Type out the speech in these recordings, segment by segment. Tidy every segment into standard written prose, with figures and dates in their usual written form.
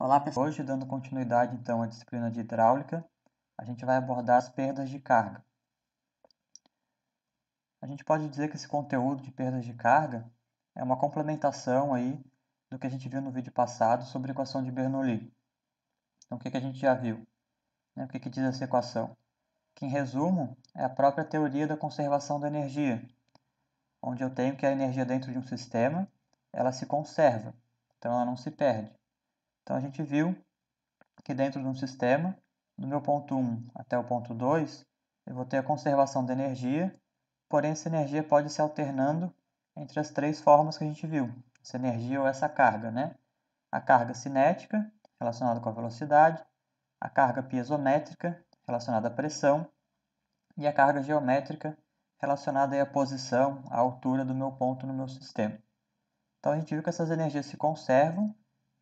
Olá pessoal, hoje dando continuidade então à disciplina de hidráulica, a gente vai abordar as perdas de carga. A gente pode dizer que esse conteúdo de perdas de carga é uma complementação aí do que a gente viu no vídeo passado sobre a equação de Bernoulli. Então o que a gente já viu? O que diz essa equação? Que em resumo é a própria teoria da conservação da energia, onde eu tenho que a energia dentro de um sistema, ela se conserva, então ela não se perde. Então a gente viu que dentro de um sistema, do meu ponto 1 até o ponto 2, eu vou ter a conservação da energia, porém essa energia pode se alternando entre as três formas que a gente viu, essa energia ou essa carga, né? A carga cinética, relacionada com a velocidade, a carga piezométrica, relacionada à pressão, e a carga geométrica, relacionada à posição, à altura do meu ponto no meu sistema. Então a gente viu que essas energias se conservam,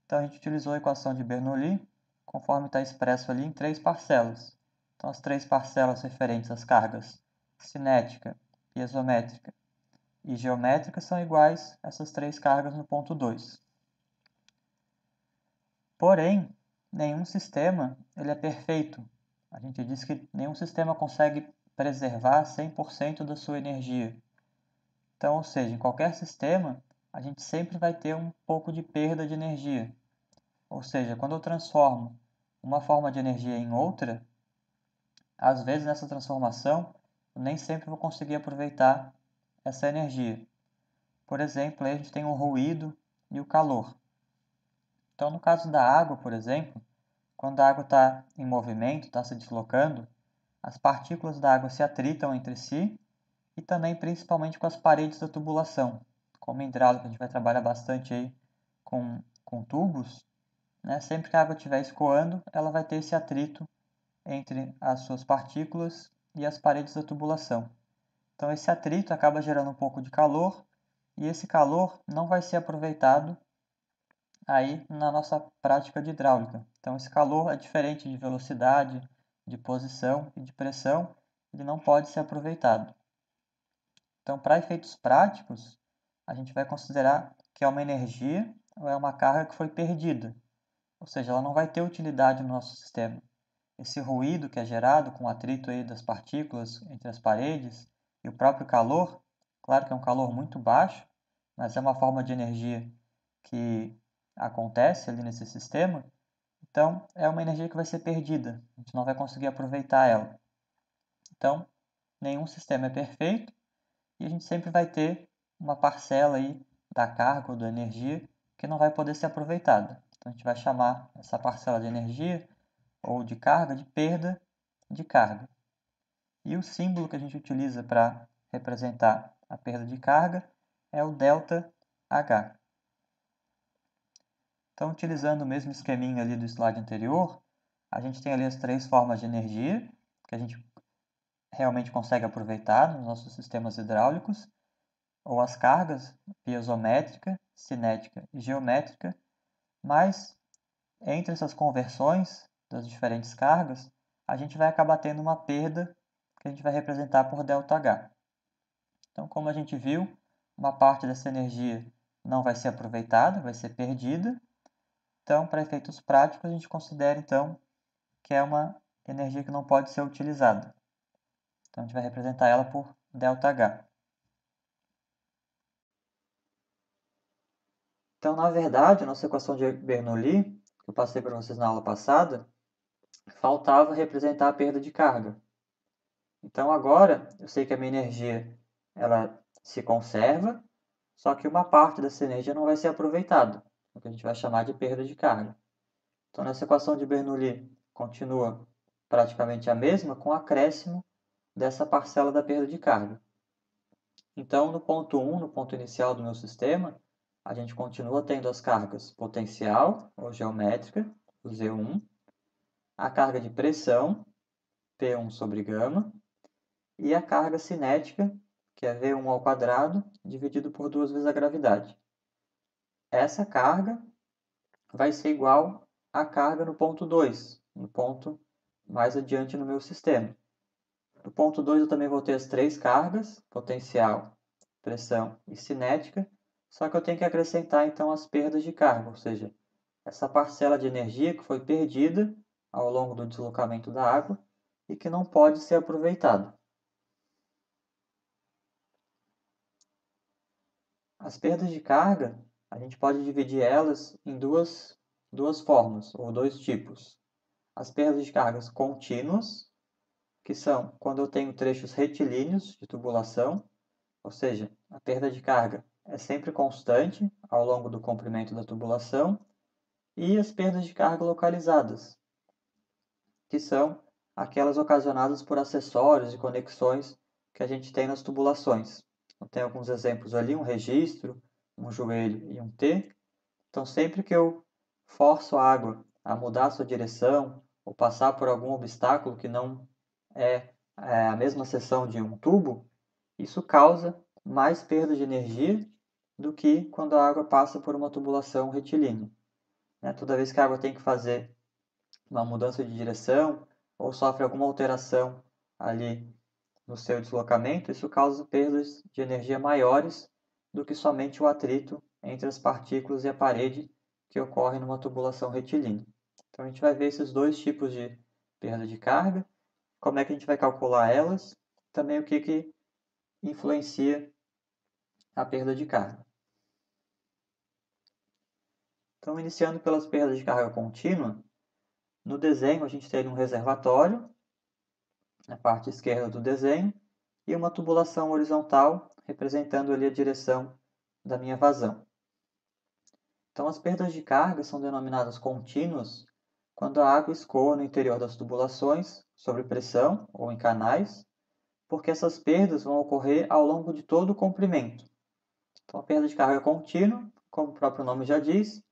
então a gente utilizou a equação de Bernoulli, conforme está expresso ali em três parcelas. Então as três parcelas referentes às cargas cinética, piezométrica e geométrica são iguais a essas três cargas no ponto 2. Porém, nenhum sistema ele é perfeito. A gente diz que nenhum sistema consegue preservar 100% da sua energia. Então, ou seja, em qualquer sistema, a gente sempre vai ter um pouco de perda de energia. Ou seja, quando eu transformo uma forma de energia em outra, às vezes nessa transformação eu nem sempre vou conseguir aproveitar essa energia. Por exemplo, aí a gente tem o ruído e o calor. Então, no caso da água, por exemplo, quando a água está em movimento, está se deslocando, as partículas da água se atritam entre si e também principalmente com as paredes da tubulação. Como em hidráulica, a gente vai trabalhar bastante aí com tubos, né? Sempre que a água estiver escoando, ela vai ter esse atrito entre as suas partículas e as paredes da tubulação. Então, esse atrito acaba gerando um pouco de calor e esse calor não vai ser aproveitado aí na nossa prática de hidráulica. Então, esse calor é diferente de velocidade, de posição e de pressão, ele não pode ser aproveitado. Então, para efeitos práticos, a gente vai considerar que é uma energia ou é uma carga que foi perdida, ou seja, ela não vai ter utilidade no nosso sistema. Esse ruído que é gerado com o atrito aí das partículas entre as paredes e o próprio calor, claro que é um calor muito baixo, mas é uma forma de energia que acontece ali nesse sistema, então é uma energia que vai ser perdida, a gente não vai conseguir aproveitar ela. Então, nenhum sistema é perfeito e a gente sempre vai ter uma parcela aí da carga ou da energia que não vai poder ser aproveitada. Então, a gente vai chamar essa parcela de energia ou de carga de perda de carga. E o símbolo que a gente utiliza para representar a perda de carga é o ΔH. Então, utilizando o mesmo esqueminha ali do slide anterior, a gente tem ali as três formas de energia que a gente realmente consegue aproveitar nos nossos sistemas hidráulicos, ou as cargas piezométrica, cinética e geométrica, mas entre essas conversões das diferentes cargas, a gente vai acabar tendo uma perda que a gente vai representar por ΔH. Então, como a gente viu, uma parte dessa energia não vai ser aproveitada, vai ser perdida. Então, para efeitos práticos, a gente considera então que é uma energia que não pode ser utilizada. Então, a gente vai representar ela por ΔH. Então, na verdade, a nossa equação de Bernoulli, que eu passei para vocês na aula passada, faltava representar a perda de carga. Então, agora, eu sei que a minha energia ela se conserva, só que uma parte dessa energia não vai ser aproveitada, o que a gente vai chamar de perda de carga. Então, nessa equação de Bernoulli, continua praticamente a mesma, com o acréscimo dessa parcela da perda de carga. Então, no ponto 1, no ponto inicial do meu sistema, a gente continua tendo as cargas potencial, ou geométrica, o Z1, a carga de pressão, P1 sobre gama, e a carga cinética, que é V1 ao quadrado, dividido por 2 vezes a gravidade. Essa carga vai ser igual à carga no ponto 2, no ponto mais adiante no meu sistema. No ponto 2 eu também vou ter as três cargas, potencial, pressão e cinética, só que eu tenho que acrescentar então as perdas de carga, ou seja, essa parcela de energia que foi perdida ao longo do deslocamento da água e que não pode ser aproveitada. As perdas de carga, a gente pode dividir elas em duas formas, ou dois tipos. As perdas de cargas contínuas, que são quando eu tenho trechos retilíneos de tubulação, ou seja, a perda de carga é sempre constante ao longo do comprimento da tubulação, e as perdas de carga localizadas, que são aquelas ocasionadas por acessórios e conexões que a gente tem nas tubulações. Então, tem alguns exemplos ali, um registro, um joelho e um T. Então, sempre que eu forço a água a mudar sua direção ou passar por algum obstáculo que não é a mesma seção de um tubo, isso causa mais perda de energia do que quando a água passa por uma tubulação retilínea. Toda vez que a água tem que fazer uma mudança de direção ou sofre alguma alteração ali no seu deslocamento, isso causa perdas de energia maiores do que somente o atrito entre as partículas e a parede que ocorre numa tubulação retilínea. Então a gente vai ver esses dois tipos de perda de carga, como é que a gente vai calcular elas, também o que influencia a perda de carga. Então, iniciando pelas perdas de carga contínua, no desenho a gente tem um reservatório, na parte esquerda do desenho, e uma tubulação horizontal, representando ali a direção da minha vazão. Então, as perdas de carga são denominadas contínuas quando a água escoa no interior das tubulações, sob pressão ou em canais, porque essas perdas vão ocorrer ao longo de todo o comprimento. Então, a perda de carga contínua, como o próprio nome já diz,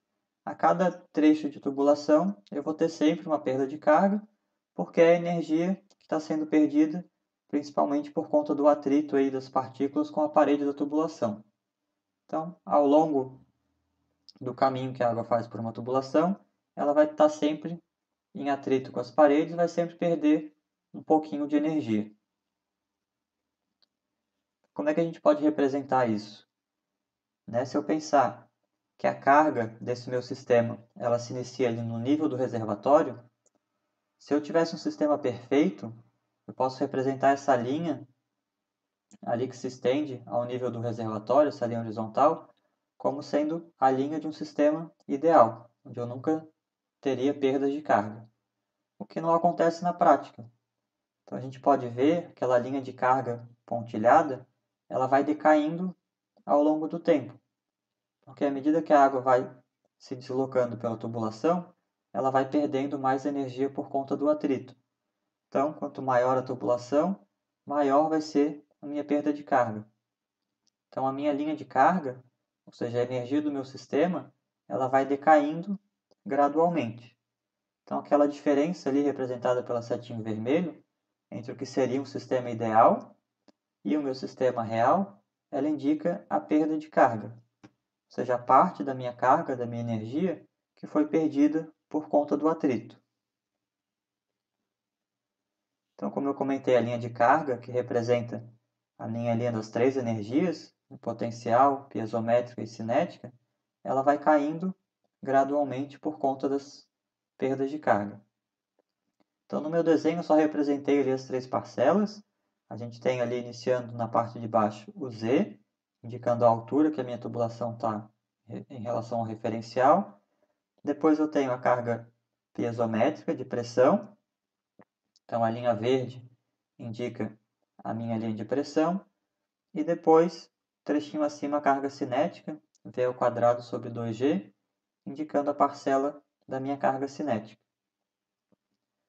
a cada trecho de tubulação eu vou ter sempre uma perda de carga, porque é a energia que está sendo perdida, principalmente por conta do atrito aí das partículas com a parede da tubulação. Então, ao longo do caminho que a água faz por uma tubulação, ela vai estar sempre em atrito com as paredes e vai sempre perder um pouquinho de energia. Como é que a gente pode representar isso? Se eu pensar que a carga desse meu sistema ela se inicia ali no nível do reservatório, se eu tivesse um sistema perfeito, eu posso representar essa linha ali que se estende ao nível do reservatório, essa linha horizontal, como sendo a linha de um sistema ideal, onde eu nunca teria perdas de carga, o que não acontece na prática. Então a gente pode ver aquela linha de carga pontilhada, ela vai decaindo ao longo do tempo, porque à medida que a água vai se deslocando pela tubulação, ela vai perdendo mais energia por conta do atrito. Então, quanto maior a tubulação, maior vai ser a minha perda de carga. Então, a minha linha de carga, ou seja, a energia do meu sistema, ela vai decaindo gradualmente. Então, aquela diferença ali representada pela setinha vermelho, entre o que seria um sistema ideal e o meu sistema real, ela indica a perda de carga, ou seja, a parte da minha carga, da minha energia, que foi perdida por conta do atrito. Então, como eu comentei, a linha de carga, que representa a minha linha das três energias, potencial, piezométrica e cinética, ela vai caindo gradualmente por conta das perdas de carga. Então, no meu desenho, eu só representei ali as três parcelas. A gente tem ali, iniciando na parte de baixo, o Z, indicando a altura que a minha tubulação está em relação ao referencial. Depois eu tenho a carga piezométrica de pressão. Então, a linha verde indica a minha linha de pressão. E depois, trechinho acima, a carga cinética, V ao quadrado sobre 2G, indicando a parcela da minha carga cinética.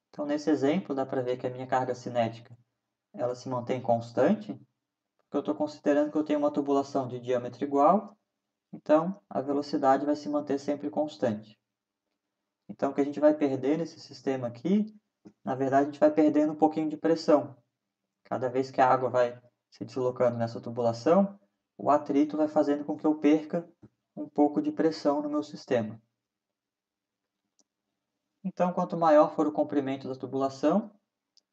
Então, nesse exemplo, dá para ver que a minha carga cinética ela se mantém constante, porque eu estou considerando que eu tenho uma tubulação de diâmetro igual, então a velocidade vai se manter sempre constante. Então, o que a gente vai perder nesse sistema aqui, na verdade, a gente vai perdendo um pouquinho de pressão. Cada vez que a água vai se deslocando nessa tubulação, o atrito vai fazendo com que eu perca um pouco de pressão no meu sistema. Então, quanto maior for o comprimento da tubulação,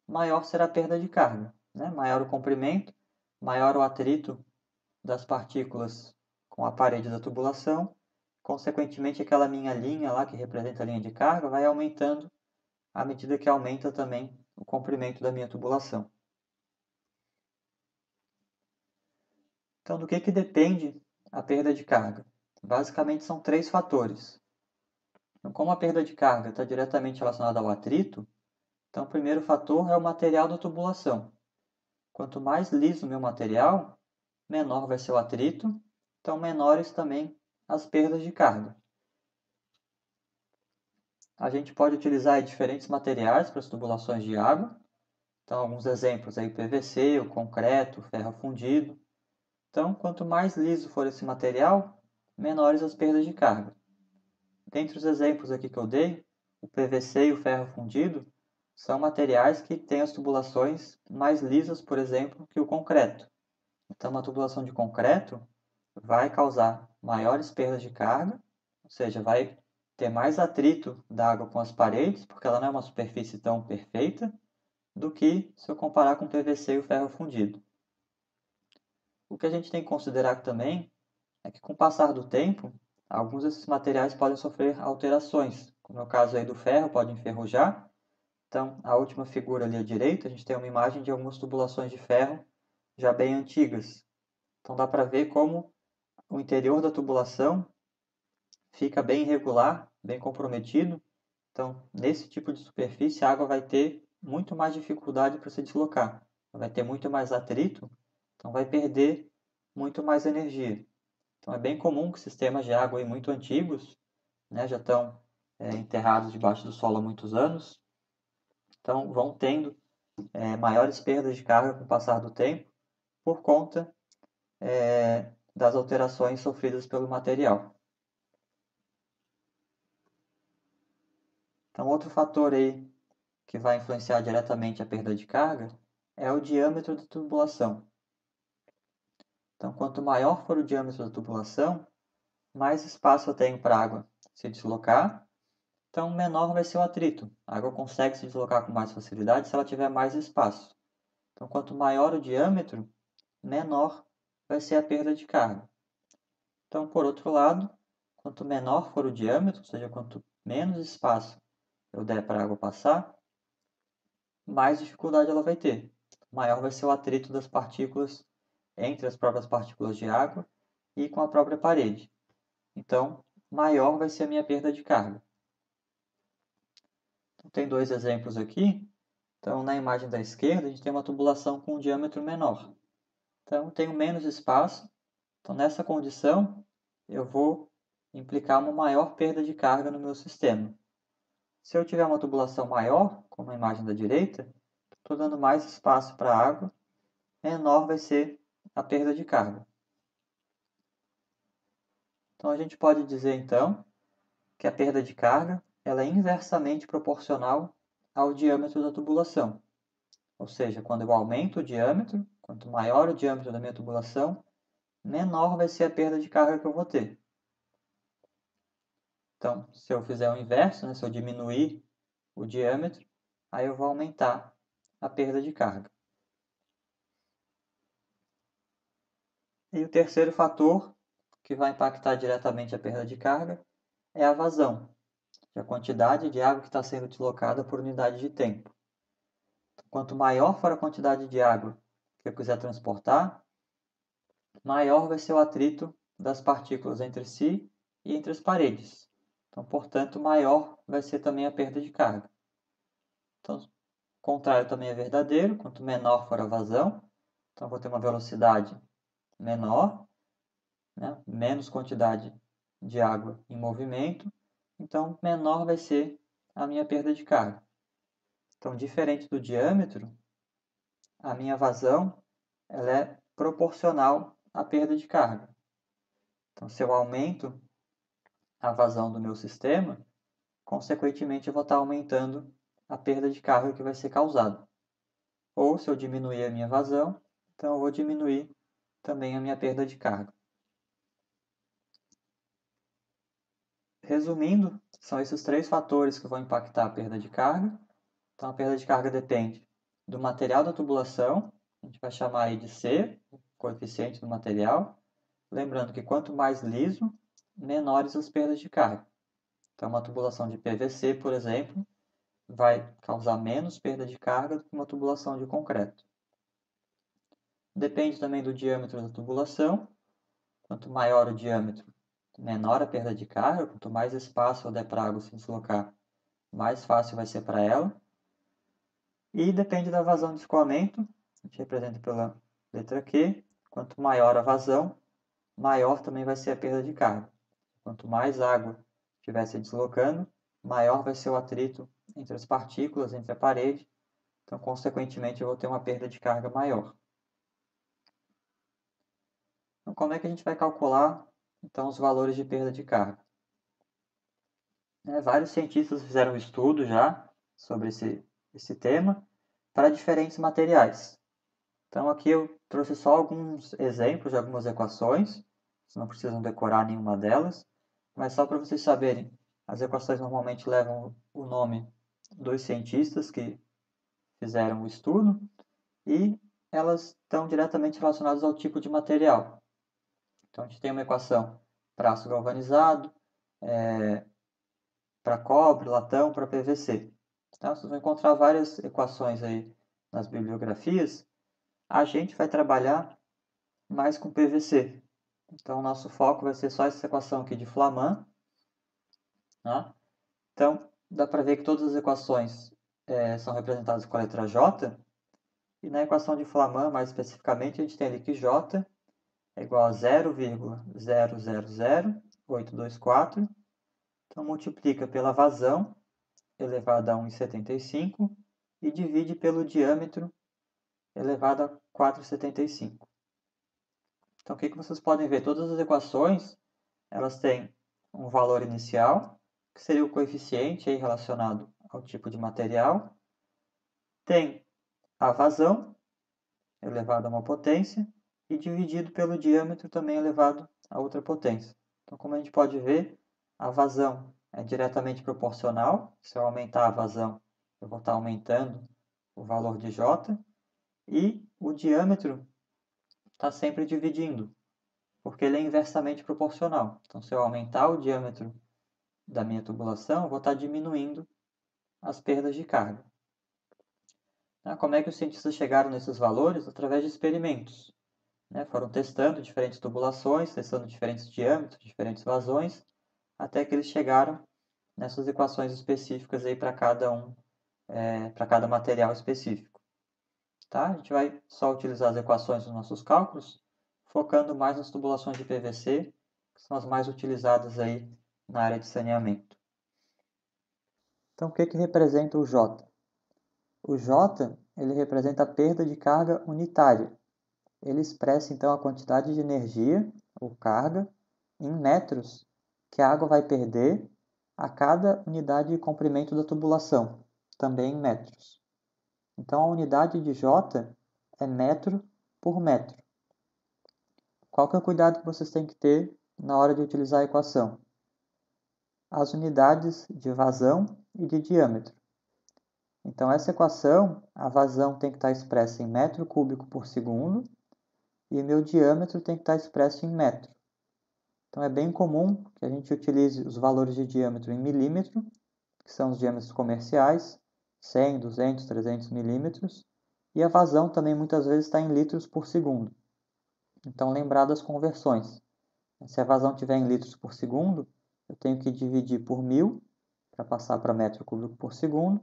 maior será a perda de carga. Maior o comprimento, maior o atrito das partículas com a parede da tubulação. consequentemente aquela minha linha lá, que representa a linha de carga, vai aumentando à medida que aumenta também o comprimento da minha tubulação. Então, do que depende a perda de carga? Basicamente são 3 fatores. Então, como a perda de carga está diretamente relacionada ao atrito, então o primeiro fator é o material da tubulação. Quanto mais liso o meu material, menor vai ser o atrito, então menores também as perdas de carga. A gente pode utilizar diferentes materiais para as tubulações de água. Então, alguns exemplos aí, o PVC, o concreto, o ferro fundido. Então, quanto mais liso for esse material, menores as perdas de carga. Dentre os exemplos aqui que eu dei, o PVC e o ferro fundido são materiais que têm as tubulações mais lisas, por exemplo, que o concreto. Então, uma tubulação de concreto vai causar maiores perdas de carga, ou seja, vai ter mais atrito da água com as paredes, porque ela não é uma superfície tão perfeita, do que se eu comparar com o PVC e o ferro fundido. O que a gente tem que considerar também é que, com o passar do tempo, alguns desses materiais podem sofrer alterações, como é o caso aí do ferro, pode enferrujar. Então, a última figura ali à direita, a gente tem uma imagem de algumas tubulações de ferro já bem antigas. Então, dá para ver como o interior da tubulação fica bem irregular, bem comprometido. Então, nesse tipo de superfície, a água vai ter muito mais dificuldade para se deslocar. Vai ter muito mais atrito, então vai perder muito mais energia. Então, é bem comum que sistemas de água aí muito antigos, né, já estão enterrados debaixo do solo há muitos anos, então vão tendo maiores perdas de carga com o passar do tempo, por conta das alterações sofridas pelo material. Então, outro fator aí que vai influenciar diretamente a perda de carga é o diâmetro da tubulação. Então, quanto maior for o diâmetro da tubulação, mais espaço eu tenho para a água se deslocar, então menor vai ser o atrito. A água consegue se deslocar com mais facilidade se ela tiver mais espaço. Então, quanto maior o diâmetro, menor vai ser a perda de carga. Então, por outro lado, quanto menor for o diâmetro, ou seja, quanto menos espaço eu der para a água passar, mais dificuldade ela vai ter. Maior vai ser o atrito das partículas entre as próprias partículas de água e com a própria parede. Então, maior vai ser a minha perda de carga. Então, tem 2 exemplos aqui. Então, na imagem da esquerda, a gente tem uma tubulação com um diâmetro menor. Então, tenho menos espaço. Então, nessa condição, eu vou implicar uma maior perda de carga no meu sistema. Se eu tiver uma tubulação maior, como a imagem da direita, estou dando mais espaço para a água, menor vai ser a perda de carga. Então, a gente pode dizer, então, que a perda de carga ela é inversamente proporcional ao diâmetro da tubulação. Ou seja, quando eu aumento o diâmetro, quanto maior o diâmetro da minha tubulação, menor vai ser a perda de carga que eu vou ter. Então, se eu fizer o inverso, né, se eu diminuir o diâmetro, aí eu vou aumentar a perda de carga. E o terceiro fator que vai impactar diretamente a perda de carga é a vazão, que é a quantidade de água que está sendo deslocada por unidade de tempo. Quanto maior for a quantidade de água que eu quiser transportar, maior vai ser o atrito das partículas entre si e entre as paredes. Então, portanto, maior vai ser também a perda de carga. Então, o contrário também é verdadeiro, quanto menor for a vazão, então vou ter uma velocidade menor, né? Menos quantidade de água em movimento, então menor vai ser a minha perda de carga. Então, diferente do diâmetro, a minha vazão ela é proporcional à perda de carga. Então, se eu aumento a vazão do meu sistema, consequentemente eu vou estar aumentando a perda de carga que vai ser causada. Ou se eu diminuir a minha vazão, então eu vou diminuir também a minha perda de carga. Resumindo, são esses 3 fatores que vão impactar a perda de carga. Então, a perda de carga depende do material da tubulação, a gente vai chamar aí de C, coeficiente do material. Lembrando que quanto mais liso, menores as perdas de carga. Então, uma tubulação de PVC, por exemplo, vai causar menos perda de carga do que uma tubulação de concreto. Depende também do diâmetro da tubulação. Quanto maior o diâmetro, menor a perda de carga. Quanto mais espaço eu der para a água se deslocar, mais fácil vai ser para ela. E depende da vazão de escoamento, a gente representa pela letra Q. Quanto maior a vazão, maior também vai ser a perda de carga. Quanto mais água estiver se deslocando, maior vai ser o atrito entre as partículas, entre a parede. Então, consequentemente, eu vou ter uma perda de carga maior. Então, como é que a gente vai calcular então, os valores de perda de carga? Vários cientistas fizeram um estudo já sobre esse tema para diferentes materiais. Então, aqui eu trouxe só alguns exemplos de algumas equações. Vocês não precisam decorar nenhuma delas, mas só para vocês saberem, as equações normalmente levam o nome dos cientistas que fizeram o estudo e elas estão diretamente relacionadas ao tipo de material. Então, a gente tem uma equação para aço galvanizado, para cobre, latão, para PVC. Então, vocês vão encontrar várias equações aí nas bibliografias. A gente vai trabalhar mais com PVC. Então, o nosso foco vai ser só essa equação aqui de Flaman. Tá? Então, dá para ver que todas as equações são representadas com a letra J. E na equação de Flaman, mais especificamente, a gente tem ali que J é igual a 0,000824. Então, multiplica pela vazão elevado a 1,75 e divide pelo diâmetro elevado a 4,75. Então, o que vocês podem ver? Todas as equações elas têm um valor inicial, que seria o coeficiente aí relacionado ao tipo de material. Tem a vazão, elevado a uma potência, e dividido pelo diâmetro, também elevado a outra potência. Então, como a gente pode ver, a vazão é diretamente proporcional. Se eu aumentar a vazão, eu vou estar aumentando o valor de J. E o diâmetro está sempre dividindo, porque ele é inversamente proporcional. Então, se eu aumentar o diâmetro da minha tubulação, eu vou estar diminuindo as perdas de carga. Como é que os cientistas chegaram nesses valores? Através de experimentos. Foram testando diferentes tubulações, testando diferentes diâmetros, diferentes vazões, até que eles chegaram nessas equações específicas para cada material específico. Tá? A gente vai só utilizar as equações nos nossos cálculos, focando mais nas tubulações de PVC, que são as mais utilizadas aí na área de saneamento. Então, o que representa o J? O J ele representa a perda de carga unitária. Ele expressa, então, a quantidade de energia, ou carga, em metros, que a água vai perder a cada unidade de comprimento da tubulação, também em metros. Então, a unidade de J é metro por metro. Qual que é o cuidado que vocês têm que ter na hora de utilizar a equação? As unidades de vazão e de diâmetro. Então, essa equação, a vazão tem que estar expressa em metro cúbico por segundo e o meu diâmetro tem que estar expresso em metro. Então, é bem comum que a gente utilize os valores de diâmetro em milímetro, que são os diâmetros comerciais, 100, 200, 300 milímetros, e a vazão também muitas vezes está em litros por segundo. Então, lembrar das conversões. Se a vazão estiver em litros por segundo, eu tenho que dividir por 1000 para passar para metro cúbico por segundo.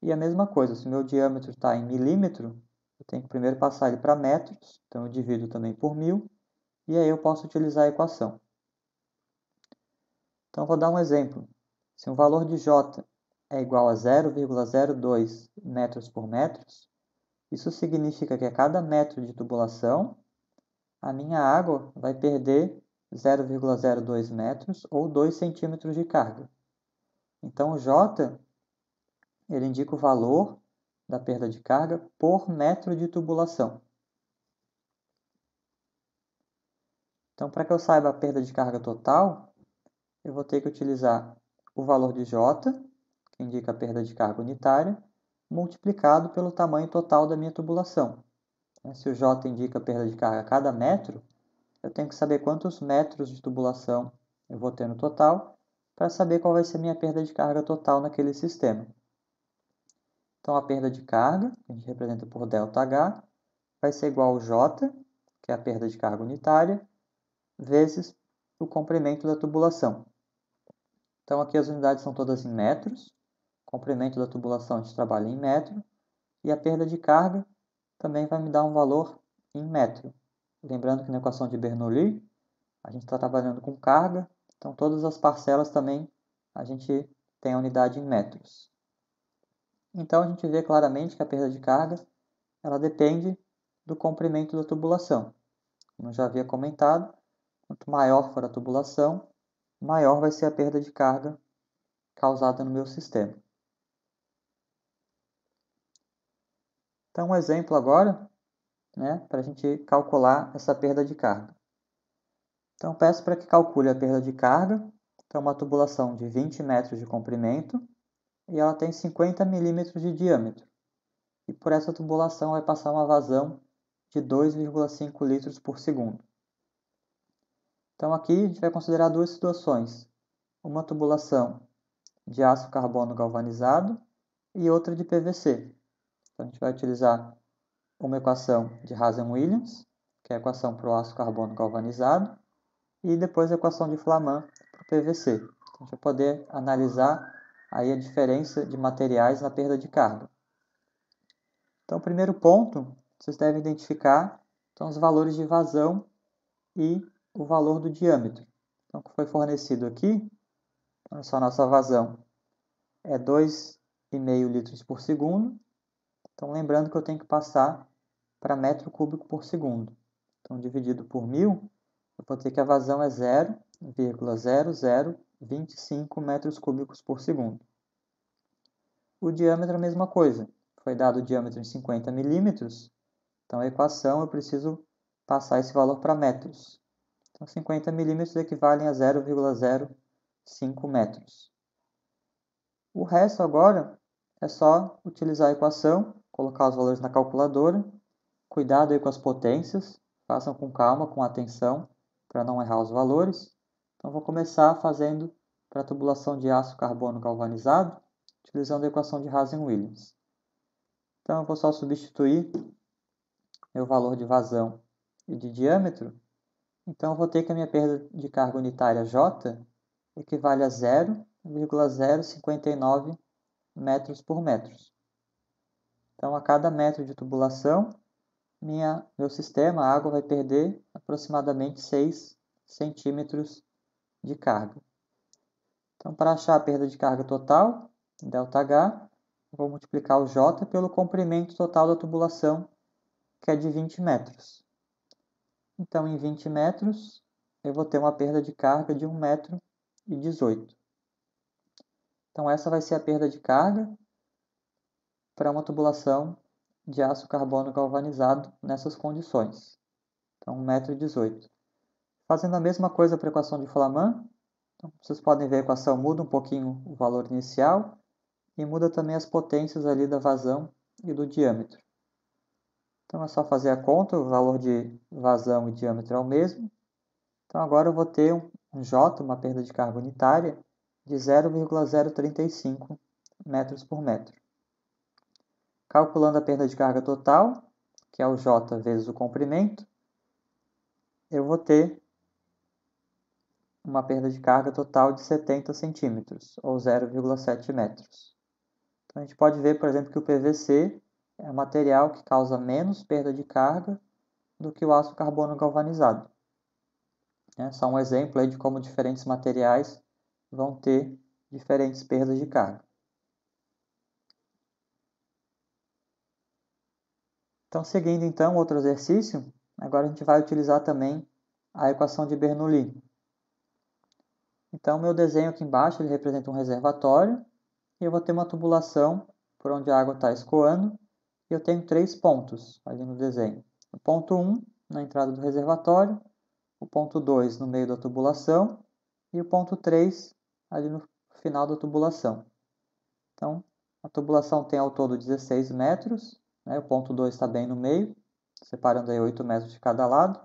E a mesma coisa, se o meu diâmetro está em milímetro, eu tenho que primeiro passar ele para metros, então eu divido também por 1000, e aí eu posso utilizar a equação. Então, vou dar um exemplo. Se um valor de J é igual a 0,02 metros por metros, isso significa que a cada metro de tubulação, a minha água vai perder 0,02 metros ou 2 centímetros de carga. Então, o J ele indica o valor da perda de carga por metro de tubulação. Então, para que eu saiba a perda de carga total, eu vou ter que utilizar o valor de J, que indica a perda de carga unitária, multiplicado pelo tamanho total da minha tubulação. Se o J indica a perda de carga a cada metro, eu tenho que saber quantos metros de tubulação eu vou ter no total, para saber qual vai ser a minha perda de carga total naquele sistema. Então, a perda de carga, que a gente representa por ΔH, vai ser igual ao J, que é a perda de carga unitária, vezes o comprimento da tubulação. Então, aqui as unidades são todas em metros, o comprimento da tubulação a gente trabalha em metro, e a perda de carga também vai me dar um valor em metro. Lembrando que na equação de Bernoulli, a gente está trabalhando com carga, então todas as parcelas também a gente tem a unidade em metros. Então, a gente vê claramente que a perda de carga ela depende do comprimento da tubulação. Como eu já havia comentado, quanto maior for a tubulação, maior vai ser a perda de carga causada no meu sistema. Então, um exemplo agora, para a gente calcular essa perda de carga. Então, peço para que calcule a perda de carga. Então, uma tubulação de 20 metros de comprimento e ela tem 50 milímetros de diâmetro. E por essa tubulação vai passar uma vazão de 2,5 litros por segundo. Então, aqui a gente vai considerar duas situações. Uma tubulação de aço carbono galvanizado e outra de PVC. Então, a gente vai utilizar uma equação de Hazen-Williams, que é a equação para o aço carbono galvanizado, e depois a equação de Flaman para o PVC. Então, a gente vai poder analisar aí a diferença de materiais na perda de carga. Então, o primeiro ponto, vocês devem identificar são os valores de vazão e o valor do diâmetro. Então, o que foi fornecido aqui, olha só, a nossa vazão é 2,5 litros por segundo. Então, lembrando que eu tenho que passar para metro cúbico por segundo. Então, dividido por 1.000, eu vou ter que a vazão é 0,0025 metros cúbicos por segundo. O diâmetro é a mesma coisa. Foi dado o diâmetro em 50 milímetros, então a equação eu preciso passar esse valor para metros. Então, 50 milímetros equivalem a 0,05 metros. O resto agora é só utilizar a equação, colocar os valores na calculadora. Cuidado aí com as potências, façam com calma, com atenção, para não errar os valores. Então, vou começar fazendo para a tubulação de aço carbono galvanizado, utilizando a equação de Hazen-Williams. Então, eu vou só substituir meu valor de vazão e de diâmetro. Então, eu vou ter que a minha perda de carga unitária J equivale a 0,059 metros por metro. Então, a cada metro de tubulação, meu sistema, a água vai perder aproximadamente 6 centímetros de carga. Então, para achar a perda de carga total, ΔH, eu vou multiplicar o J pelo comprimento total da tubulação, que é de 20 metros. Então, em 20 metros, eu vou ter uma perda de carga de 1,18 m. Então, essa vai ser a perda de carga para uma tubulação de aço carbono galvanizado nessas condições. Então, 1,18 m. Fazendo a mesma coisa para a equação de Flaman, então, vocês podem ver a equação muda um pouquinho o valor inicial e muda também as potências ali da vazão e do diâmetro. Então, é só fazer a conta, o valor de vazão e diâmetro é o mesmo. Então, agora eu vou ter um J, uma perda de carga unitária, de 0,035 metros por metro. Calculando a perda de carga total, que é o J vezes o comprimento, eu vou ter uma perda de carga total de 70 centímetros, ou 0,7 metros. Então, a gente pode ver, por exemplo, que o PVC é um material que causa menos perda de carga do que o aço carbono galvanizado. Só um exemplo aí de como diferentes materiais vão ter diferentes perdas de carga. Então, seguindo então outro exercício, agora a gente vai utilizar também a equação de Bernoulli. Então, meu desenho aqui embaixo ele representa um reservatório e eu vou ter uma tubulação por onde a água está escoando e eu tenho 3 pontos ali no desenho. O ponto 1 na entrada do reservatório, o ponto 2 no meio da tubulação e o ponto 3 ali no final da tubulação. Então, a tubulação tem ao todo 16 metros, o ponto 2 está bem no meio, separando aí 8 metros de cada lado.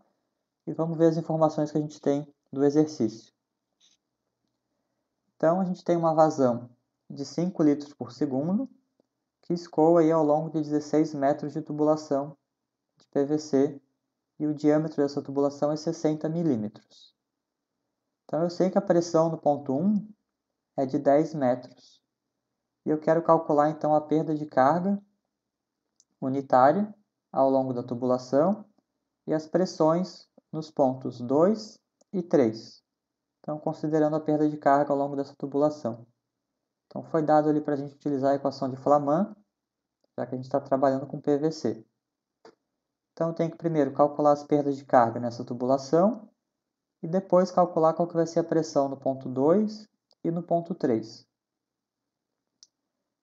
E vamos ver as informações que a gente tem do exercício. Então, a gente tem uma vazão de 5 litros por segundo, que escoa aí ao longo de 16 metros de tubulação de PVC, e o diâmetro dessa tubulação é 60 milímetros. Então, eu sei que a pressão no ponto 1 é de 10 metros. E eu quero calcular, então, a perda de carga unitária ao longo da tubulação e as pressões nos pontos 2 e 3. Então, considerando a perda de carga ao longo dessa tubulação. Então, foi dado ali para a gente utilizar a equação de Flaman, já que a gente está trabalhando com PVC. Então, eu tenho que primeiro calcular as perdas de carga nessa tubulação e depois calcular qual que vai ser a pressão no ponto 2 e no ponto 3.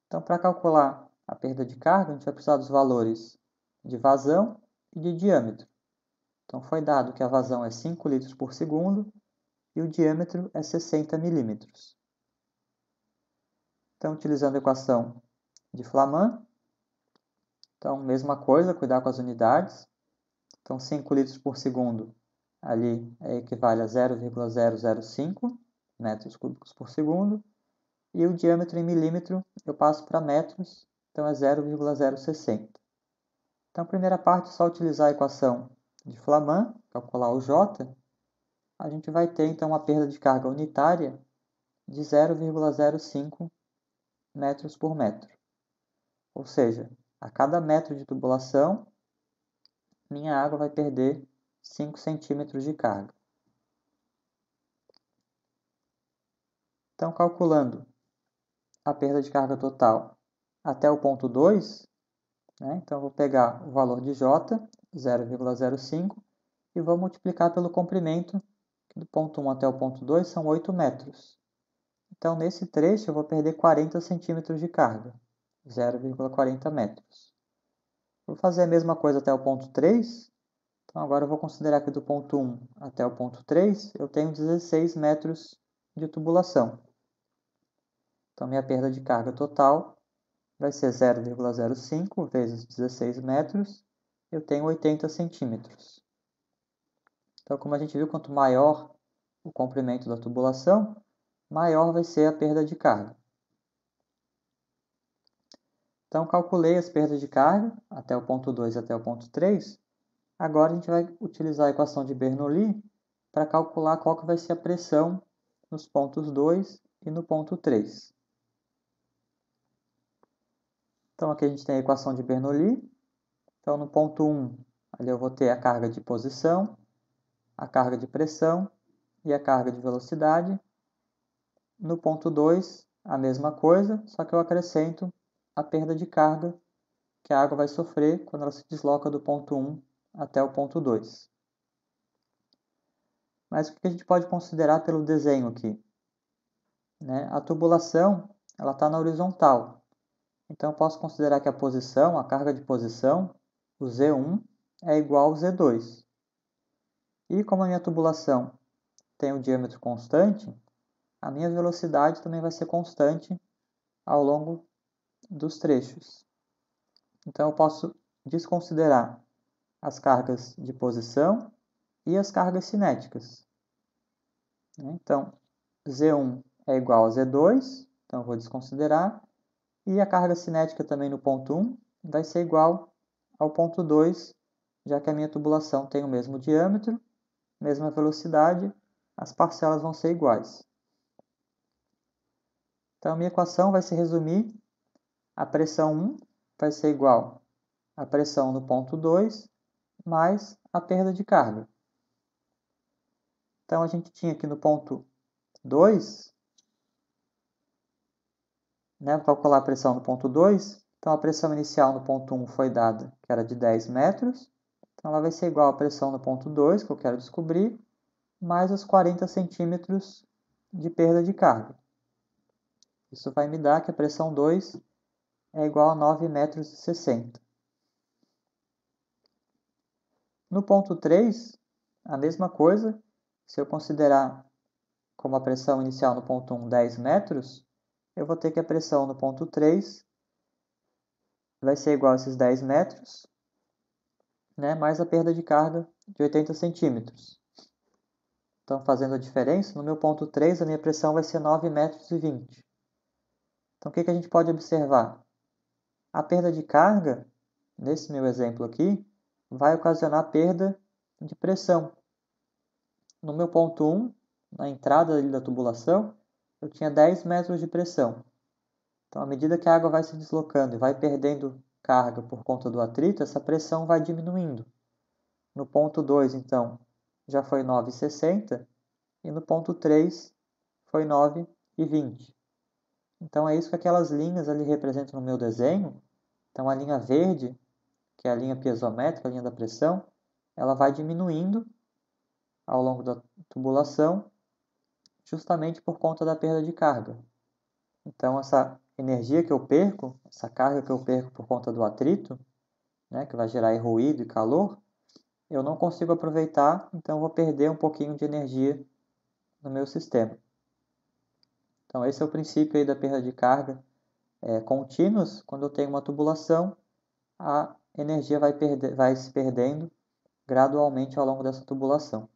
Então, para calcular a perda de carga, a gente vai precisar dos valores de vazão e de diâmetro. Então, foi dado que a vazão é 5 litros por segundo e o diâmetro é 60 milímetros. Então, utilizando a equação de Flaman, então, mesma coisa, cuidar com as unidades. Então, 5 litros por segundo ali equivale a 0,005 metros cúbicos por segundo. E o diâmetro em milímetro eu passo para metros, então é 0,060. Então, a primeira parte é só utilizar a equação de Flaman, calcular o J. A gente vai ter, então, uma perda de carga unitária de 0,05 metros por metro. Ou seja, a cada metro de tubulação, minha água vai perder 5 centímetros de carga. Então, calculando a perda de carga total até o ponto 2, então, eu vou pegar o valor de J, 0,05, e vou multiplicar pelo comprimento, que do ponto 1 até o ponto 2 são 8 metros. Então, nesse trecho, eu vou perder 40 centímetros de carga, 0,40 metros. Vou fazer a mesma coisa até o ponto 3. Então, agora eu vou considerar que do ponto 1 até o ponto 3, eu tenho 16 metros de tubulação. Então, minha perda de carga total vai ser 0,05 vezes 16 metros, eu tenho 80 centímetros. Então, como a gente viu, quanto maior o comprimento da tubulação, maior vai ser a perda de carga. Então, calculei as perdas de carga até o ponto 2 e até o ponto 3. Agora, a gente vai utilizar a equação de Bernoulli para calcular qual que vai ser a pressão nos pontos 2 e no ponto 3. Então, aqui a gente tem a equação de Bernoulli. Então, no ponto 1, ali eu vou ter a carga de posição, a carga de pressão e a carga de velocidade. No ponto 2, a mesma coisa, só que eu acrescento a perda de carga que a água vai sofrer quando ela se desloca do ponto 1 até o ponto 2. Mas o que a gente pode considerar pelo desenho aqui? A tubulação está na horizontal. Então, eu posso considerar que a posição, a carga de posição, o Z1, é igual ao Z2. E como a minha tubulação tem um diâmetro constante, a minha velocidade também vai ser constante ao longo dos trechos. Então, eu posso desconsiderar as cargas de posição e as cargas cinéticas. Então, Z1 é igual a Z2, então eu vou desconsiderar. E a carga cinética também no ponto 1 vai ser igual ao ponto 2, já que a minha tubulação tem o mesmo diâmetro, mesma velocidade, as parcelas vão ser iguais. Então, a minha equação vai se resumir: a pressão 1 vai ser igual à pressão no ponto 2 mais a perda de carga. Então, a gente tinha aqui no ponto 2, vou calcular a pressão no ponto 2. Então, a pressão inicial no ponto 1 foi dada, que era de 10 metros. Então, ela vai ser igual à pressão no ponto 2, que eu quero descobrir, mais os 40 centímetros de perda de carga. Isso vai me dar que a pressão 2 é igual a 9,60 metros. No ponto 3, a mesma coisa. Se eu considerar como a pressão inicial no ponto 1 10 metros, eu vou ter que a pressão no ponto 3 vai ser igual a esses 10 metros, mais a perda de carga de 80 centímetros. Então, fazendo a diferença, no meu ponto 3, a minha pressão vai ser 9,20 metros. Então, o que a gente pode observar? A perda de carga, nesse meu exemplo aqui, vai ocasionar perda de pressão. No meu ponto 1, na entrada da tubulação, eu tinha 10 metros de pressão. Então, à medida que a água vai se deslocando e vai perdendo carga por conta do atrito, essa pressão vai diminuindo. No ponto 2, então, já foi 9,60 e no ponto 3 foi 9,20. Então, é isso que aquelas linhas ali representam no meu desenho. Então, a linha verde, que é a linha piezométrica, a linha da pressão, ela vai diminuindo ao longo da tubulação, justamente por conta da perda de carga. Então, essa energia que eu perco, essa carga que eu perco por conta do atrito, né, que vai gerar ruído e calor, eu não consigo aproveitar, então vou perder um pouquinho de energia no meu sistema. Então, esse é o princípio aí da perda de carga contínuas. Quando eu tenho uma tubulação, a energia vai se perdendo gradualmente ao longo dessa tubulação.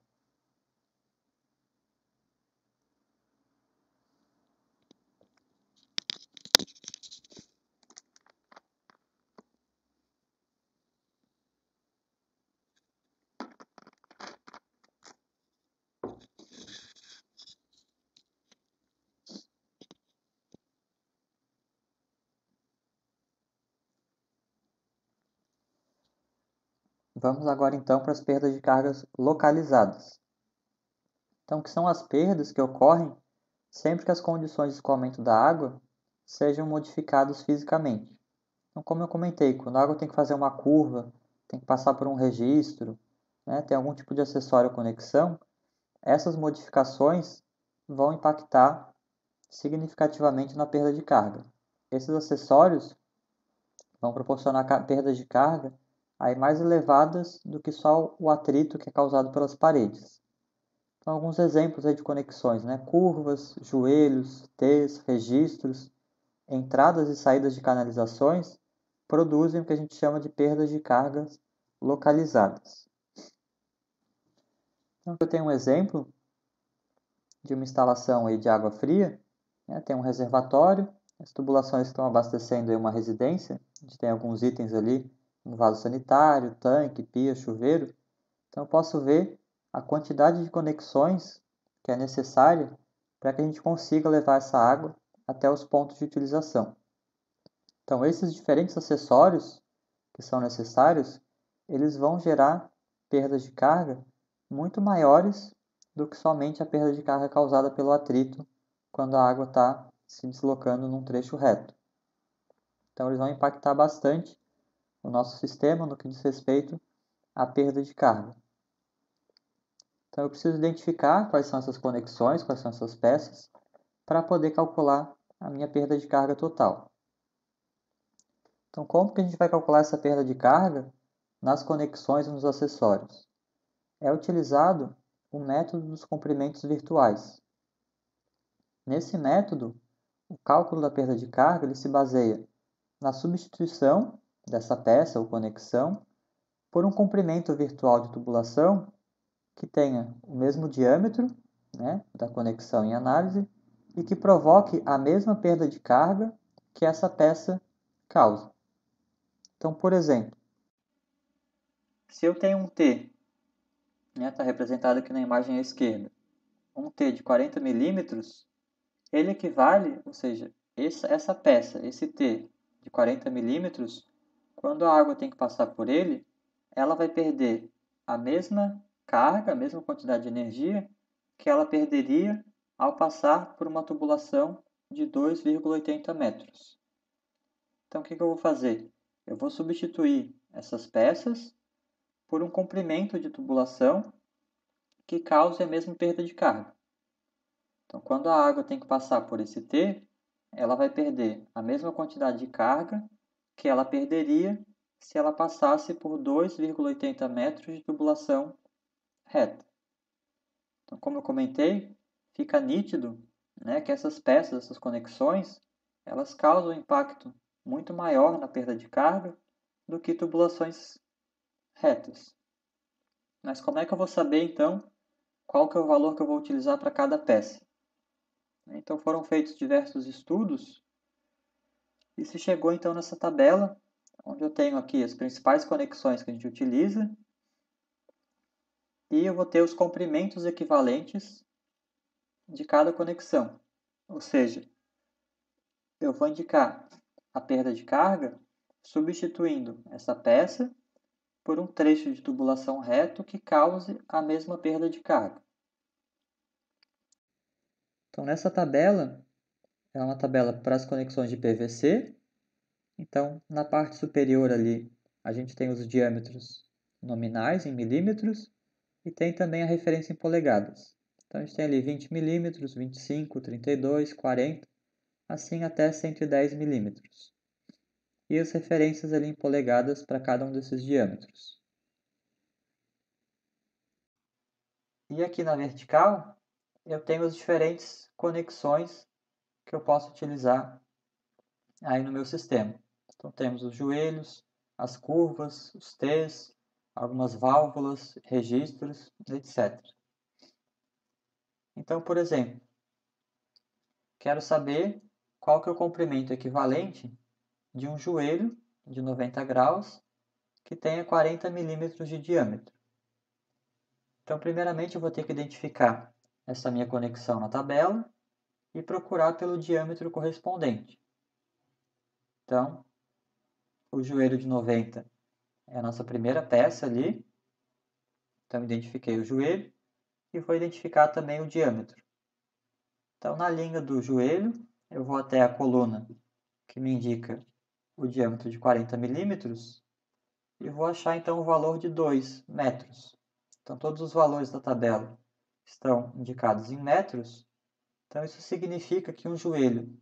Vamos agora então para as perdas de cargas localizadas. Então, que são as perdas que ocorrem sempre que as condições de escoamento da água sejam modificadas fisicamente. Então, como eu comentei, quando a água tem que fazer uma curva, tem que passar por um registro, né, tem algum tipo de acessório ou conexão, essas modificações vão impactar significativamente na perda de carga. Esses acessórios vão proporcionar perdas de carga aí mais elevadas do que só o atrito que é causado pelas paredes. Então, alguns exemplos aí de conexões, né? Curvas, joelhos, T's, registros, entradas e saídas de canalizações produzem o que a gente chama de perdas de cargas localizadas. Então, eu tenho um exemplo de uma instalação aí de água fria, né? Tem um reservatório, as tubulações estão abastecendo aí uma residência, a gente tem alguns itens ali, um vaso sanitário, tanque, pia, chuveiro. Então, eu posso ver a quantidade de conexões que é necessária para que a gente consiga levar essa água até os pontos de utilização. Então, esses diferentes acessórios que são necessários, eles vão gerar perdas de carga muito maiores do que somente a perda de carga causada pelo atrito quando a água está se deslocando num trecho reto. Então, eles vão impactar bastante o nosso sistema no que diz respeito à perda de carga. Então, eu preciso identificar quais são essas conexões, quais são essas peças, para poder calcular a minha perda de carga total. Então, como que a gente vai calcular essa perda de carga nas conexões e nos acessórios? É utilizado o método dos comprimentos virtuais. Nesse método, o cálculo da perda de carga ele se baseia na substituição dessa peça ou conexão por um comprimento virtual de tubulação que tenha o mesmo diâmetro, né, da conexão em análise e que provoque a mesma perda de carga que essa peça causa. Então, por exemplo, se eu tenho um T, está representado aqui na imagem à esquerda, um T de 40 milímetros, ele equivale, ou seja, essa peça, esse T de 40 milímetros, quando a água tem que passar por ele, ela vai perder a mesma carga, a mesma quantidade de energia que ela perderia ao passar por uma tubulação de 2,80 metros. Então, o que eu vou fazer? Eu vou substituir essas peças por um comprimento de tubulação que cause a mesma perda de carga. Então, quando a água tem que passar por esse T, ela vai perder a mesma quantidade de carga que ela perderia se ela passasse por 2,80 metros de tubulação reta. Então, como eu comentei, fica nítido, né, que essas peças, essas conexões, elas causam um impacto muito maior na perda de carga do que tubulações retas. Mas como é que eu vou saber, então, qual que é o valor que eu vou utilizar para cada peça. Então foram feitos diversos estudos e se chegou então nessa tabela, onde eu tenho aqui as principais conexões que a gente utiliza e eu vou ter os comprimentos equivalentes de cada conexão. Ou seja, eu vou indicar a perda de carga substituindo essa peça por um trecho de tubulação reto que cause a mesma perda de carga. Então, nessa tabela, é uma tabela para as conexões de PVC. Então, na parte superior ali, a gente tem os diâmetros nominais em milímetros e tem também a referência em polegadas. Então, a gente tem ali 20 milímetros, 25, 32, 40, assim até 110 milímetros. E as referências ali em polegadas para cada um desses diâmetros. E aqui na vertical, eu tenho as diferentes conexões que eu posso utilizar aí no meu sistema. Então temos os joelhos, as curvas, os T's, algumas válvulas, registros, etc. Então, por exemplo, quero saber qual que é o comprimento equivalente de um joelho de 90 graus que tenha 40 milímetros de diâmetro. Então, primeiramente, eu vou ter que identificar essa minha conexão na tabela e procurar pelo diâmetro correspondente. Então, o joelho de 90 é a nossa primeira peça ali. Então, identifiquei o joelho e vou identificar também o diâmetro. Então, na linha do joelho, eu vou até a coluna que me indica o diâmetro de 40 milímetros e vou achar então o valor de 2 metros. Então, todos os valores da tabela estão indicados em metros. Então, isso significa que um joelho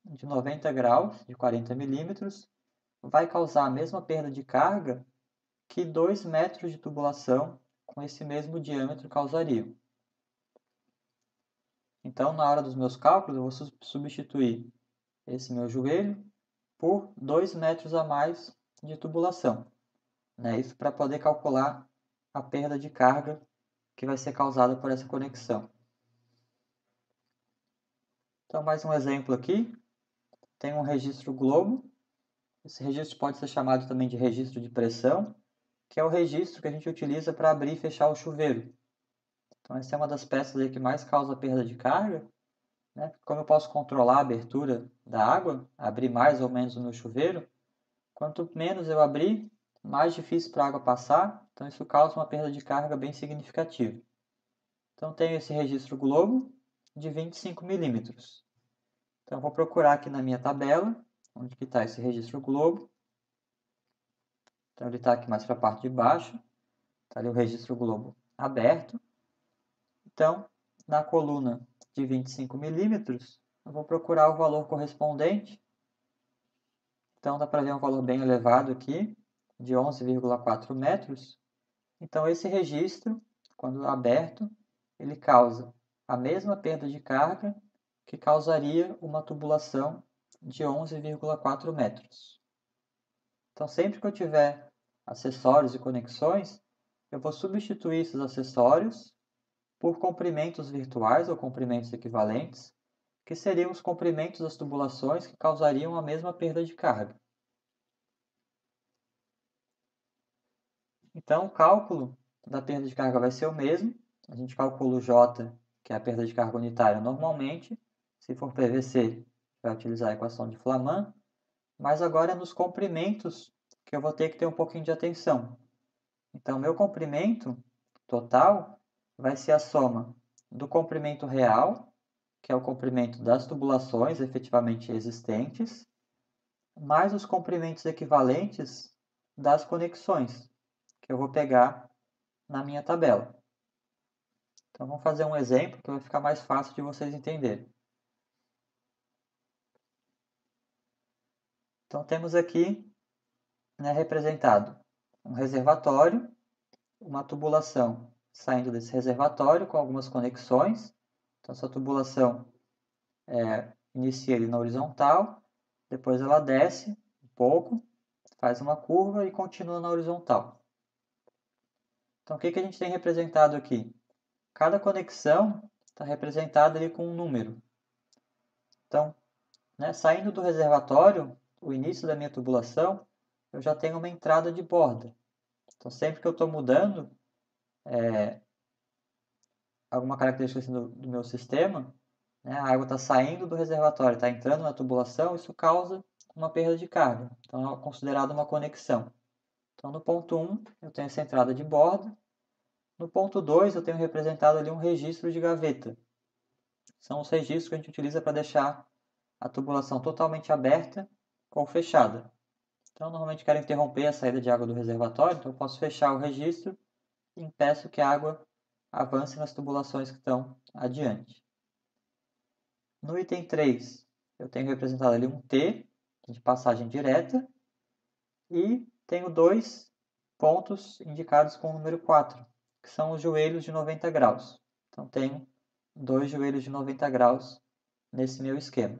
de 90 graus, de 40 milímetros, vai causar a mesma perda de carga que 2 metros de tubulação com esse mesmo diâmetro causariam. Então, na hora dos meus cálculos, eu vou substituir esse meu joelho por 2 metros a mais de tubulação. Isso para poder calcular a perda de carga que vai ser causada por essa conexão. Então, mais um exemplo aqui. Tem um registro globo. Esse registro pode ser chamado também de registro de pressão, que é o registro que a gente utiliza para abrir e fechar o chuveiro. Então, essa é uma das peças aí que mais causa perda de carga. Como eu posso controlar a abertura da água, abrir mais ou menos o meu chuveiro, quanto menos eu abrir, mais difícil para a água passar, então isso causa uma perda de carga bem significativa. Então tenho esse registro globo de 25 milímetros. Então vou procurar aqui na minha tabela, onde está esse registro globo. Então ele está aqui mais para a parte de baixo, está ali o registro globo aberto. Então, na coluna de 25 milímetros, eu vou procurar o valor correspondente. Então, dá para ver um valor bem elevado aqui, de 11,4 metros. Então, esse registro, quando aberto, ele causa a mesma perda de carga que causaria uma tubulação de 11,4 metros. Então, sempre que eu tiver acessórios e conexões, eu vou substituir esses acessórios por comprimentos virtuais ou comprimentos equivalentes, que seriam os comprimentos das tubulações que causariam a mesma perda de carga. Então, o cálculo da perda de carga vai ser o mesmo. A gente calcula o J, que é a perda de carga unitária normalmente. Se for PVC, vai utilizar a equação de Flaman. Mas agora é nos comprimentos que eu vou ter que ter um pouquinho de atenção. Então, meu comprimento total vai ser a soma do comprimento real, que é o comprimento das tubulações efetivamente existentes, mais os comprimentos equivalentes das conexões, que eu vou pegar na minha tabela. Então, vamos fazer um exemplo que vai ficar mais fácil de vocês entenderem. Então, temos aqui representado um reservatório, uma tubulação saindo desse reservatório com algumas conexões. Então, essa tubulação inicia ali na horizontal, depois ela desce um pouco, faz uma curva e continua na horizontal. Então, o que a gente tem representado aqui? cada conexão está representada ali com um número. Então, né, saindo do reservatório, o início da minha tubulação, eu já tenho uma entrada de borda. Então, sempre que eu estou mudando alguma característica assim, do meu sistema, né, a água está saindo do reservatório, está entrando na tubulação, isso causa uma perda de carga. Então, é considerado uma conexão. Então, no ponto 1, eu tenho essa entrada de borda. No ponto 2, eu tenho representado ali um registro de gaveta. São os registros que a gente utiliza para deixar a tubulação totalmente aberta ou fechada. Então, normalmente quero interromper a saída de água do reservatório, então eu posso fechar o registro e impeço que a água avance nas tubulações que estão adiante. No item 3, eu tenho representado ali um T, de passagem direta, e tenho dois pontos indicados com o número 4, que são os joelhos de 90 graus. Então, tenho dois joelhos de 90 graus nesse meu esquema.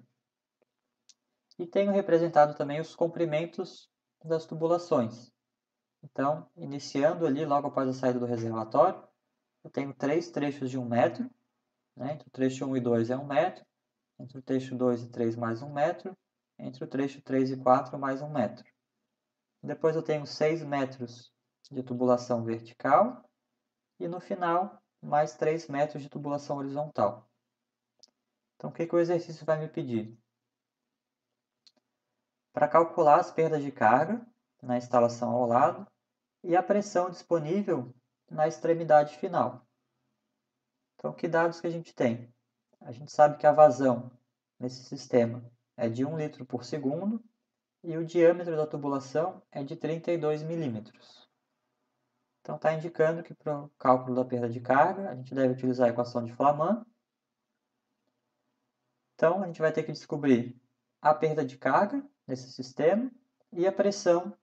E tenho representado também os comprimentos das tubulações. Então, iniciando ali logo após a saída do reservatório, eu tenho 3 trechos de 1 metro, né? Entre o trecho 1 e 2 é 1 metro, entre o trecho 2 e 3 mais 1 metro, entre o trecho 3 e 4 mais 1 metro. Depois eu tenho 6 metros de tubulação vertical e no final mais 3 metros de tubulação horizontal. Então, o que o exercício vai me pedir? Para calcular as perdas de carga na instalação ao lado e a pressão disponível na extremidade final. Então, que dados que a gente tem? A gente sabe que a vazão nesse sistema é de 1 litro por segundo e o diâmetro da tubulação é de 32 milímetros. Então, está indicando que para o cálculo da perda de carga, a gente deve utilizar a equação de Flaman. Então, a gente vai ter que descobrir a perda de carga nesse sistema e a pressão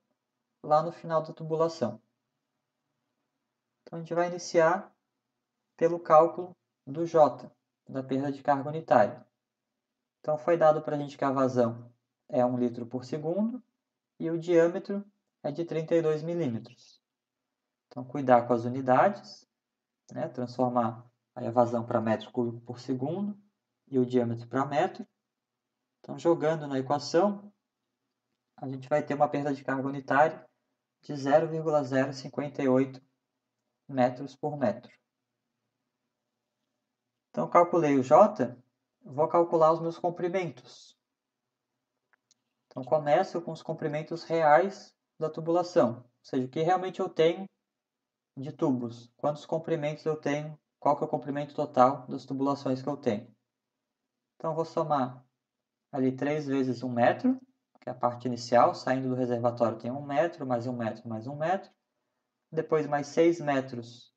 lá no final da tubulação. Então, a gente vai iniciar pelo cálculo do J, da perda de carga unitária. Então, foi dado para a gente que a vazão é 1 litro por segundo e o diâmetro é de 32 milímetros. Então, cuidar com as unidades, né? Transformar a vazão para metro cúbico por segundo e o diâmetro para metro. Então, jogando na equação, a gente vai ter uma perda de carga unitária de 0,058 metros por metro. Então, calculei o J, vou calcular os meus comprimentos. Então, começo com os comprimentos reais da tubulação, ou seja, o que realmente eu tenho de tubos, quantos comprimentos eu tenho, qual que é o comprimento total das tubulações que eu tenho. Então, vou somar ali 3 vezes 1 metro, que é a parte inicial, saindo do reservatório tem 1 metro, mais 1 metro, mais 1 metro. Depois mais 6 metros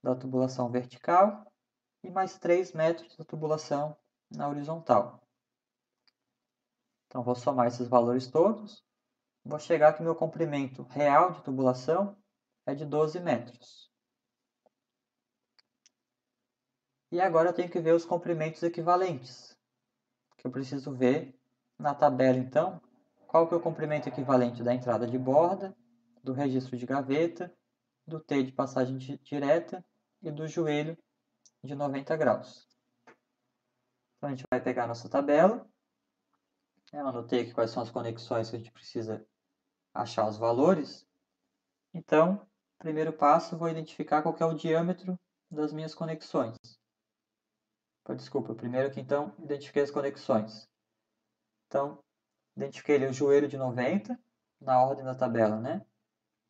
da tubulação vertical e mais 3 metros da tubulação na horizontal. Então, vou somar esses valores todos. Vou chegar que meu comprimento real de tubulação é de 12 metros. E agora eu tenho que ver os comprimentos equivalentes, que eu preciso ver na tabela, então, qual que é o comprimento equivalente da entrada de borda, do registro de gaveta, do T de passagem direta e do joelho de 90 graus. Então, a gente vai pegar a nossa tabela. Eu anotei aqui quais são as conexões que a gente precisa achar os valores. Então, primeiro passo, vou identificar qual que é o diâmetro das minhas conexões. Desculpa, primeiro aqui então, identifiquei as conexões. Então, identifiquei ali o joelho de 90, na ordem da tabela, né?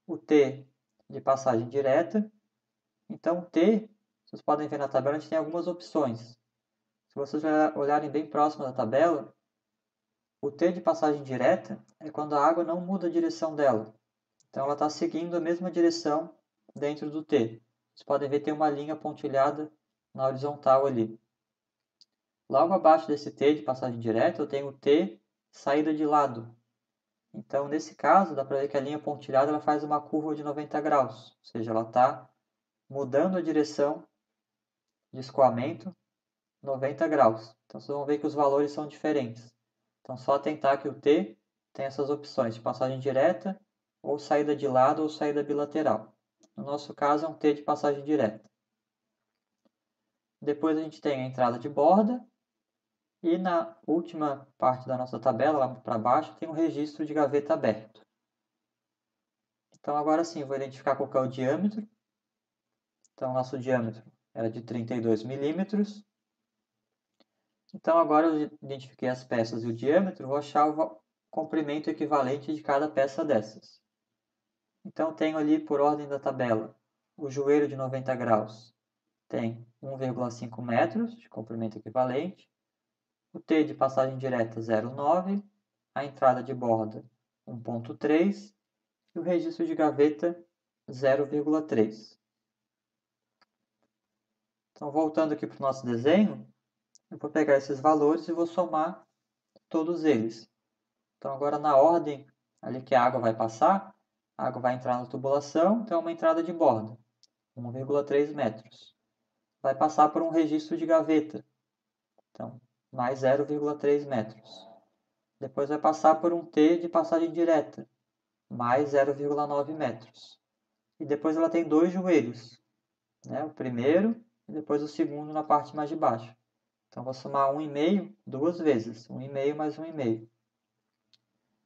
O T de passagem direta. Então, o T, vocês podem ver na tabela, a gente tem algumas opções. Se vocês olharem bem próximo da tabela, o T de passagem direta é quando a água não muda a direção dela. Então, ela está seguindo a mesma direção dentro do T. Vocês podem ver que tem uma linha pontilhada na horizontal ali. Logo abaixo desse T de passagem direta, eu tenho o T saída de lado. Então, nesse caso, dá para ver que a linha pontilhada ela faz uma curva de 90 graus. Ou seja, ela está mudando a direção de escoamento 90 graus. Então, vocês vão ver que os valores são diferentes. Então, só atentar que o T tem essas opções de passagem direta, ou saída de lado, ou saída bilateral. No nosso caso, é um T de passagem direta. Depois a gente tem a entrada de borda. E na última parte da nossa tabela, lá para baixo, tem um registro de gaveta aberto. Então agora sim, eu vou identificar qual que é o diâmetro. Então nosso diâmetro era de 32 milímetros. Então agora eu identifiquei as peças e o diâmetro, vou achar o comprimento equivalente de cada peça dessas. Então tenho ali, por ordem da tabela, o joelho de 90 graus tem 1,5 metros de comprimento equivalente, o T de passagem direta 0,9, a entrada de borda 1,3 e o registro de gaveta 0,3. Então voltando aqui para o nosso desenho, eu vou pegar esses valores e vou somar todos eles. Então agora na ordem ali que a água vai passar, a água vai entrar na tubulação, então é uma entrada de borda, 1,3 metros. Vai passar por um registro de gaveta, então mais 0,3 metros. Depois vai passar por um T de passagem direta, mais 0,9 metros. E depois ela tem dois joelhos, né? O primeiro e depois o segundo na parte mais de baixo. Então vou somar 1,5 duas vezes, 1,5 mais 1,5.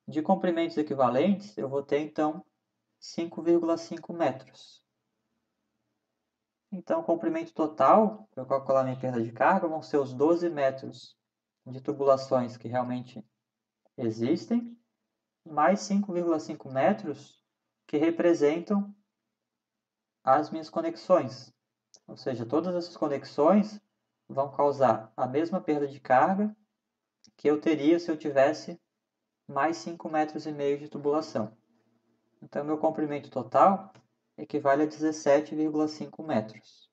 De comprimentos equivalentes, eu vou ter então 5,5 metros. Então, o comprimento total, para eu calcular minha perda de carga, vão ser os 12 metros de tubulações que realmente existem, mais 5,5 metros que representam as minhas conexões. Ou seja, todas essas conexões vão causar a mesma perda de carga que eu teria se eu tivesse mais 5,5 metros de tubulação. Então, meu comprimento total equivale a 17,5 metros.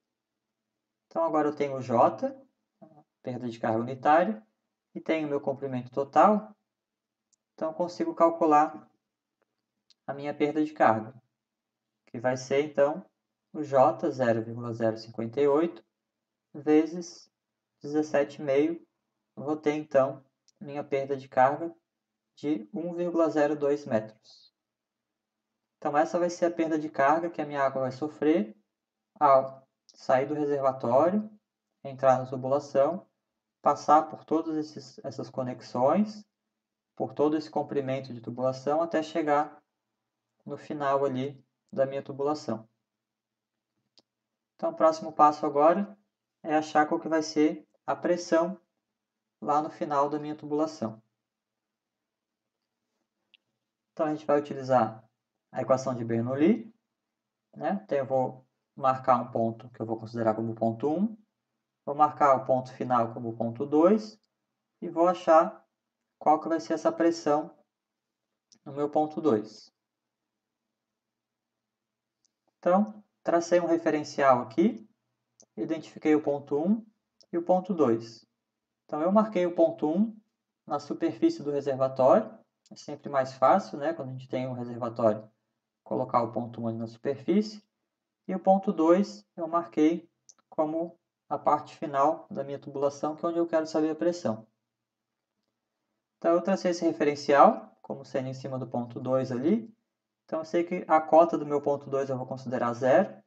Então, agora eu tenho o J, perda de carga unitária, e tenho o meu comprimento total. Então, eu consigo calcular a minha perda de carga, que vai ser, então, o J, 0,058, vezes 17,5. Eu vou ter, então, minha perda de carga de 1,02 metros. Então, essa vai ser a perda de carga que a minha água vai sofrer ao sair do reservatório, entrar na tubulação, passar por todas essas conexões, por todo esse comprimento de tubulação, até chegar no final ali da minha tubulação. Então, o próximo passo agora é achar qual que vai ser a pressão lá no final da minha tubulação. Então, a gente vai utilizar a equação de Bernoulli, né? Então, eu vou marcar um ponto que eu vou considerar como ponto 1, vou marcar o ponto final como ponto 2 e vou achar qual que vai ser essa pressão no meu ponto 2. Então, tracei um referencial aqui, identifiquei o ponto 1 e o ponto 2. Então, eu marquei o ponto 1 na superfície do reservatório, é sempre mais fácil, né, quando a gente tem um reservatório, colocar o ponto 1 ali na superfície. E o ponto 2 eu marquei como a parte final da minha tubulação, que é onde eu quero saber a pressão. Então, eu tracei esse referencial, como sendo em cima do ponto 2 ali. Então, eu sei que a cota do meu ponto 2 eu vou considerar 0.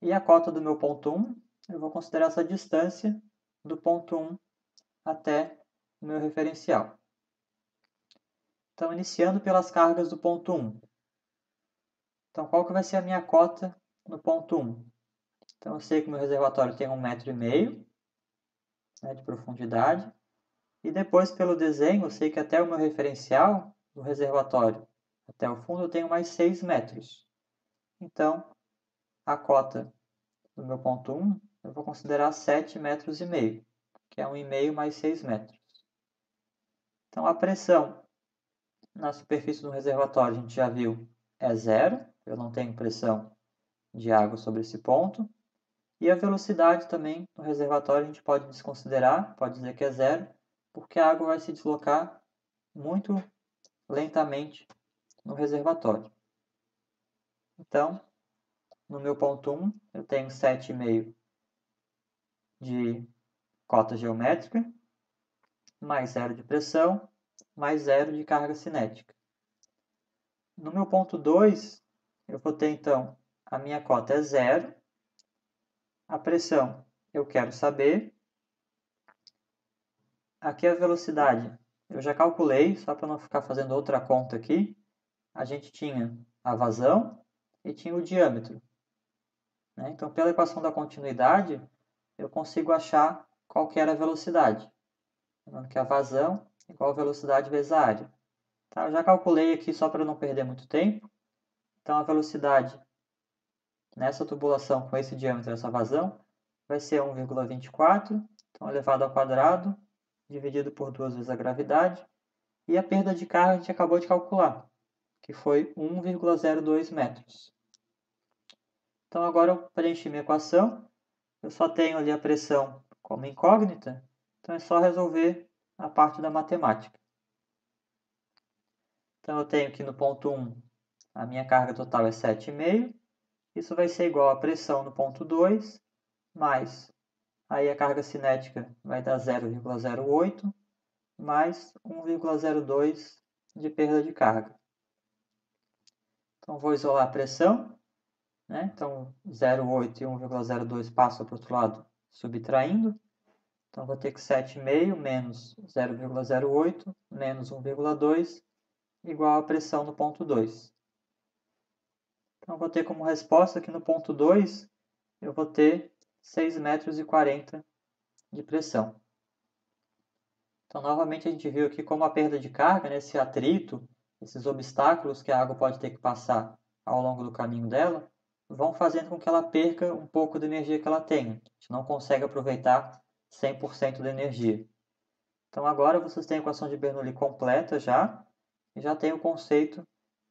E a cota do meu ponto 1, eu vou considerar essa distância do ponto 1 até o meu referencial. Então, iniciando pelas cargas do ponto 1. Então, qual que vai ser a minha cota no ponto 1? Então, eu sei que o meu reservatório tem 1,5 m, né, de profundidade. E depois, pelo desenho, eu sei que até o meu referencial do reservatório até o fundo eu tenho mais 6 metros. Então, a cota do meu ponto 1 eu vou considerar 7,5 metros, que é 1,5 mais 6 metros. Então, a pressão na superfície do reservatório, a gente já viu, é 0. Eu não tenho pressão de água sobre esse ponto. E a velocidade também no reservatório a gente pode desconsiderar, pode dizer que é 0, porque a água vai se deslocar muito lentamente no reservatório. Então, no meu ponto 1, eu tenho 7,5 de cota geométrica, mais 0 de pressão, mais 0 de carga cinética. No meu ponto 2, eu vou ter então, a minha cota é 0, a pressão eu quero saber aqui a velocidade. Eu já calculei, só para não ficar fazendo outra conta aqui. A gente tinha a vazão e tinha o diâmetro, né? Então, pela equação da continuidade, eu consigo achar qual que era a velocidade. Lembrando que a vazão é igual a velocidade vezes a área. Tá? Eu já calculei aqui só para não perder muito tempo. Então, a velocidade nessa tubulação com esse diâmetro, essa vazão, vai ser 1,24, então elevado ao quadrado, dividido por 2 vezes a gravidade. E a perda de carga a gente acabou de calcular, que foi 1,02 metros. Então, agora eu preenchi minha equação. Eu só tenho ali a pressão como incógnita, então é só resolver a parte da matemática. Então, eu tenho que no ponto 1, a minha carga total é 7,5. Isso vai ser igual à pressão no ponto 2, mais aí a carga cinética vai dar 0,08, mais 1,02 de perda de carga. Então, vou isolar a pressão, né? Então, 0,8 e 1,02 passam para o outro lado, subtraindo. Então, vou ter que 7,5 menos 0,08 menos 1,2 igual a pressão no ponto 2. Então, vou ter como resposta aqui no ponto 2, eu vou ter 6,40 metros de pressão. Então, novamente, a gente viu aqui como a perda de carga, né, esse atrito, esses obstáculos que a água pode ter que passar ao longo do caminho dela, vão fazendo com que ela perca um pouco da energia que ela tem. A gente não consegue aproveitar 100% da energia. Então, agora vocês têm a equação de Bernoulli completa já, e já tem o conceito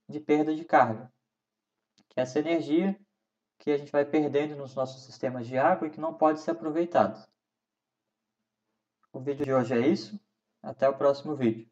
de perda de carga, que é essa energia que a gente vai perdendo nos nossos sistemas de água e que não pode ser aproveitada. O vídeo de hoje é isso. Até o próximo vídeo.